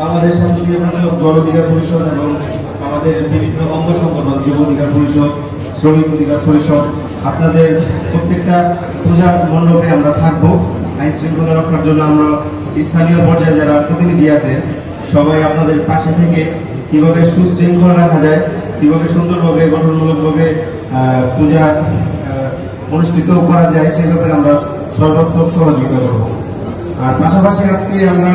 বাংলাদেশ শান্তিপ্রিয় পরিষদ, গণ অধিকার পরিষদ এবং আমাদের বিভিন্ন অঙ্গ সংগঠন, যুব অধিকার পরিষদ, শ্রমিক অধিকার পরিষদ, আপনাদের প্রত্যেকটা পূজা মণ্ডপে আমরা থাকবো। আইন শৃঙ্খলা রক্ষার জন্য আমরা স্থানীয় পর্যায়ে যারা প্রতিনিধি আছে সবাই আপনাদের পাশে থেকে কিভাবে সুশৃঙ্খল রাখা যায়, কিভাবে সুন্দরভাবে গঠনমূলকভাবে পূজা অনুষ্ঠিত করা যায় সে ব্যাপারে আমরা সর্বাত্মক সহযোগিতা করব। আর পাশাপাশি আজকে আমরা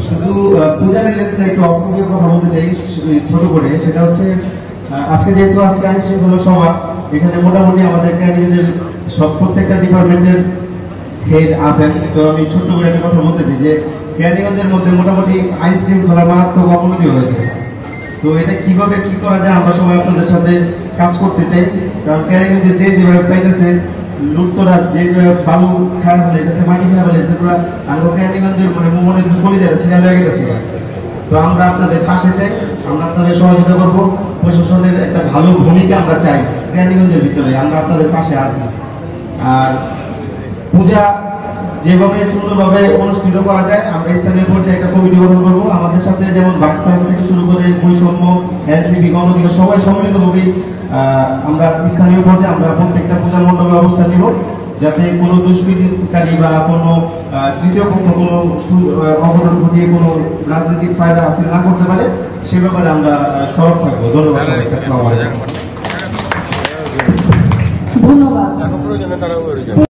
শুধু পূজা রিলেটেড একটু অপ্রকীয় কথা বলতে চাই ছোট করে, সেটা হচ্ছে আজকে যেহেতু আজকে আইন শৃঙ্খলা সভা, এখানে মোটামুটি আমাদের ক্যান্ডিডেটের সব প্রত্যেকটা ডিপার্টমেন্টের হেড আছেন। তো আমি ছোট্ট করে একটা কথা বলতে চাই যে কেরানীগঞ্জের মধ্যে মোটামুটি আইন শৃঙ্খলা মারাত্মক অবনতি হয়েছে। তো এটা কিভাবে কি করা যায় আমরা সবাই আপনাদের সাথে কাজ করতে চাই। কারণ কেরানীগঞ্জে যে যেভাবে পাইতেছে লুটতরা, যে যেভাবে বালু খাওয়া ফেলাইতেছে, মাটি খাওয়া ফেলাইছে, পুরো আঙ্গ কেরানীগঞ্জের মানে মনে হচ্ছে কলিজারে ছিঁড়া লেগে গেছে। তো আমরা আপনাদের পাশে চাই, আমরা আপনাদের সহযোগিতা করব। প্রশাসনের একটা ভালো ভূমিকা আমরা চাই কেরানীগঞ্জের ভিতরে, আমরা আপনাদের পাশে আছি। আর পূজা যেভাবে সুন্দরভাবে অনুষ্ঠিত করা যায় আমরা স্থানীয় পর্যায়ে একটা কমিটি গঠন করবো। আমাদের সাথে যেমন বাক্সাস থেকে শুরু করে বৈষম্য, এনসিপি, গণ অধিকার সবাই সম্মিলিতভাবে আমরা স্থানীয় পর্যায়ে আমরা প্রত্যেকটা পূজা মণ্ডপে অবস্থান নিব, যাতে কোনো দুষ্কৃতিকারী বা কোনো তৃতীয় পক্ষ কোনো অঘটন ঘটিয়ে কোনো রাজনৈতিক ফায়দা হাসিল না করতে পারে সে ব্যাপারে আমরা সরব থাকবো। ধন্যবাদ। আসসালামু আলাইকুম। ধন্যবাদ।